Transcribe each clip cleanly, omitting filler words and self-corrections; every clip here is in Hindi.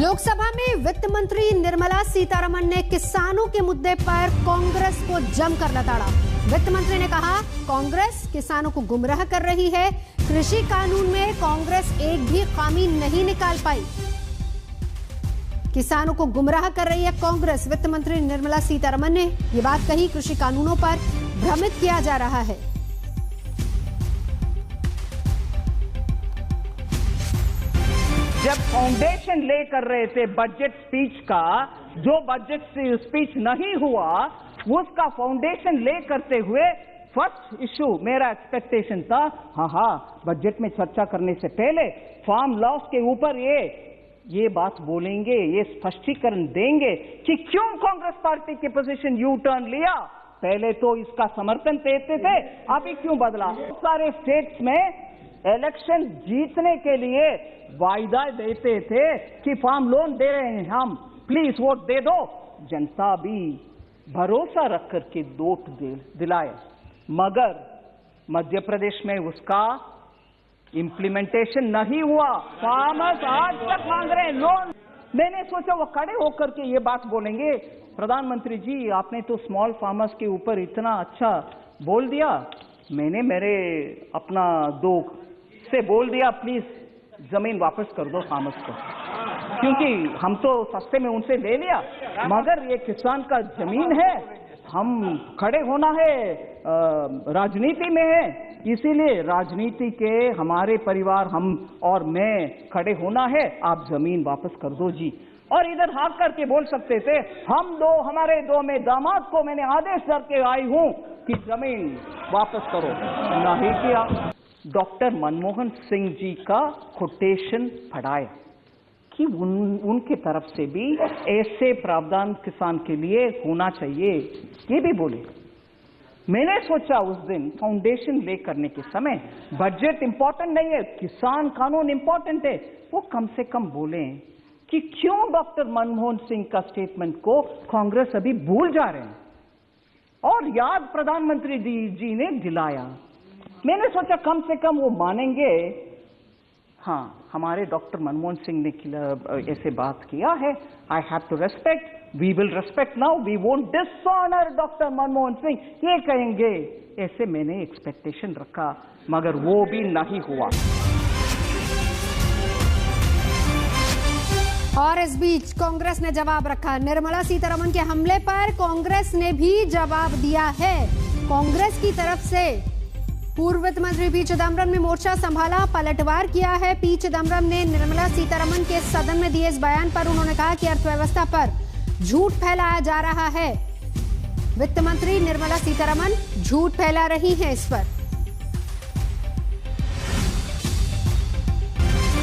लोकसभा में वित्त मंत्री निर्मला सीतारमण ने किसानों के मुद्दे पर कांग्रेस को जमकर लताड़ा। वित्त मंत्री ने कहा, कांग्रेस किसानों को गुमराह कर रही है। कृषि कानून में कांग्रेस एक भी खामी नहीं निकाल पाई। किसानों को गुमराह कर रही है कांग्रेस। वित्त मंत्री निर्मला सीतारमण ने ये बात कही। कृषि कानूनों पर भ्रमित किया जा रहा है। जब फाउंडेशन ले कर रहे थे बजट स्पीच का, जो बजट स्पीच नहीं हुआ उसका फाउंडेशन ले करते हुए फर्स्ट इशू मेरा एक्सपेक्टेशन था, हाँ बजट में चर्चा करने से पहले फार्म लॉस के ऊपर ये बात बोलेंगे, ये स्पष्टीकरण देंगे कि क्यों कांग्रेस पार्टी की पोजीशन यू टर्न लिया। पहले तो इसका समर्थन देते थे, अभी क्यों बदला। सारे स्टेट्स में इलेक्शन जीतने के लिए वायदा देते थे कि फार्म लोन दे रहे हैं हम, प्लीज वोट दे दो। जनता भी भरोसा रख करके वोट दिलाए, मगर मध्य प्रदेश में उसका इंप्लीमेंटेशन नहीं हुआ। फार्मर्स आज तक मांग रहे हैं लोन। मैंने सोचा वो खड़े होकर के ये बात बोलेंगे, प्रधानमंत्री जी आपने तो स्मॉल फार्मर्स के ऊपर इतना अच्छा बोल दिया। मैंने मेरे अपना दो से बोल दिया, प्लीज जमीन वापस कर दो फार्मर्स को, क्योंकि हम तो सस्ते में उनसे ले लिया, मगर ये किसान का जमीन है, हम खड़े होना है, राजनीति में है, इसीलिए राजनीति के हमारे परिवार हम और मैं खड़े होना है, आप जमीन वापस कर दो जी। और इधर हाथ करके बोल सकते थे, हम दो हमारे दो में दामाद को मैंने आदेश करके आई हूं कि जमीन वापस करो, नहीं किया। डॉक्टर मनमोहन सिंह जी का कोटेशन पढ़ाया कि उनके तरफ से भी ऐसे प्रावधान किसान के लिए होना चाहिए, ये भी बोले। मैंने सोचा उस दिन फाउंडेशन ले करने के समय बजट इंपॉर्टेंट नहीं है, किसान कानून इंपॉर्टेंट है, वो कम से कम बोले कि क्यों डॉक्टर मनमोहन सिंह का स्टेटमेंट को कांग्रेस अभी भूल जा रहे हैं, और याद प्रधानमंत्री जी ने दिलाया। मैंने सोचा कम से कम वो मानेंगे, हाँ हमारे डॉक्टर मनमोहन सिंह ने ऐसे बात किया है, I have to respect, we will respect now, we won't dishonour doctor Manmohan Singh, ये कहेंगे, ऐसे मैंने एक्सपेक्टेशन रखा, मगर वो भी नहीं हुआ। और इस बीच कांग्रेस ने जवाब रखा। निर्मला सीतारमण के हमले पर कांग्रेस ने भी जवाब दिया है। कांग्रेस की तरफ से पूर्व वित्त मंत्री पी चिदम्बरम ने मोर्चा संभाला, पलटवार किया है। पी चिदम्बरम ने निर्मला सीतारमण के सदन में दिए इस बयान पर उन्होंने कहा कि अर्थव्यवस्था पर झूठ फैलाया जा रहा है। वित्त मंत्री निर्मला सीतारमण झूठ फैला रही हैं इस पर।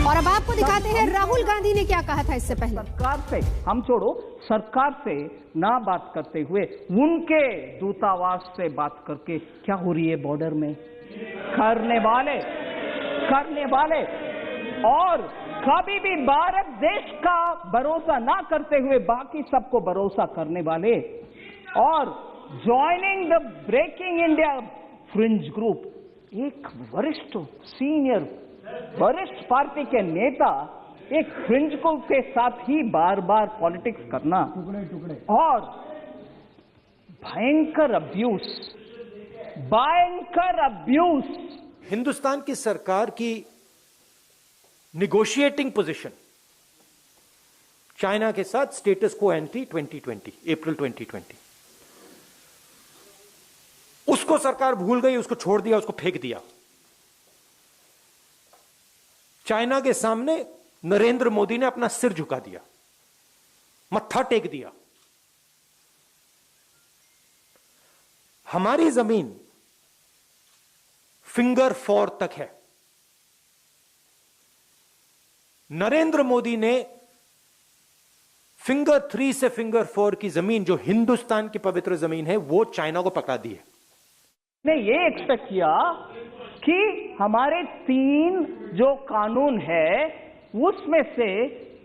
और अब आपको दिखाते हैं राहुल गांधी ने क्या कहा था इससे पहले। सरकार से हम छोड़ो, सरकार से ना बात करते हुए उनके दूतावास से बात करके क्या हो रही है बॉर्डर में, करने वाले और कभी भी भारत देश का भरोसा ना करते हुए बाकी सबको भरोसा करने वाले, और joining the breaking India fringe group, एक वरिष्ठ पार्टी के नेता एक फ्रिंज ग्रुप के साथ ही बार बार पॉलिटिक्स करना और भयंकर अब्यूज। हिंदुस्तान की सरकार की निगोशिएटिंग पोजीशन चाइना के साथ स्टेटस को एंटी 2020 अप्रैल 2020, उसको सरकार भूल गई, उसको छोड़ दिया, उसको फेंक दिया। चाइना के सामने नरेंद्र मोदी ने अपना सिर झुका दिया, मत्था टेक दिया। हमारी जमीन फिंगर 4 तक है। नरेंद्र मोदी ने फिंगर 3 से फिंगर 4 की जमीन, जो हिंदुस्तान की पवित्र जमीन है, वो चाइना को पकड़ा दी है। ने ये एक्सपेक्ट किया कि हमारे 3 जो कानून है उसमें से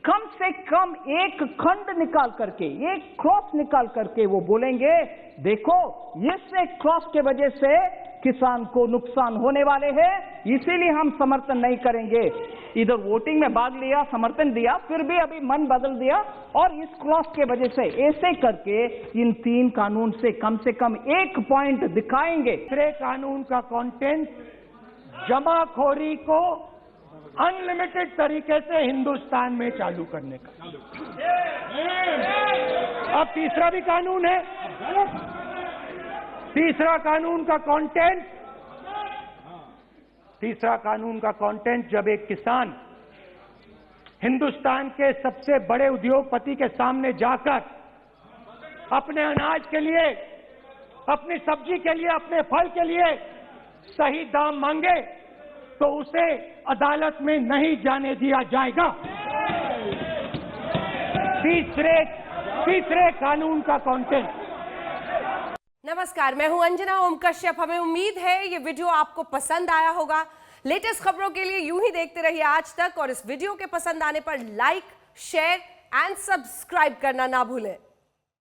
कम एक खंड निकाल करके, एक क्रॉस निकाल करके वो बोलेंगे, देखो इस एक क्रॉस के वजह से किसान को नुकसान होने वाले हैं, इसीलिए हम समर्थन नहीं करेंगे। इधर वोटिंग में भाग लिया, समर्थन दिया, फिर भी अभी मन बदल दिया और इस क्लॉज के वजह से ऐसे करके इन 3 कानून से कम 1 पॉइंट दिखाएंगे। तीसरे कानून का कंटेंट जमाखोरी को अनलिमिटेड तरीके से हिंदुस्तान में चालू करने का। अब तीसरा भी कानून है। तीसरा कानून का कंटेंट जब एक किसान हिंदुस्तान के सबसे बड़े उद्योगपति के सामने जाकर अपने अनाज के लिए, अपनी सब्जी के लिए, अपने फल के लिए सही दाम मांगे तो उसे अदालत में नहीं जाने दिया जाएगा। तीसरे कानून का कंटेंट। नमस्कार, मैं हूं अंजना ओम कश्यप। हमें उम्मीद है ये वीडियो आपको पसंद आया होगा। लेटेस्ट खबरों के लिए यूं ही देखते रहिए आज तक और इस वीडियो के पसंद आने पर लाइक, शेयर एंड सब्सक्राइब करना ना भूलें।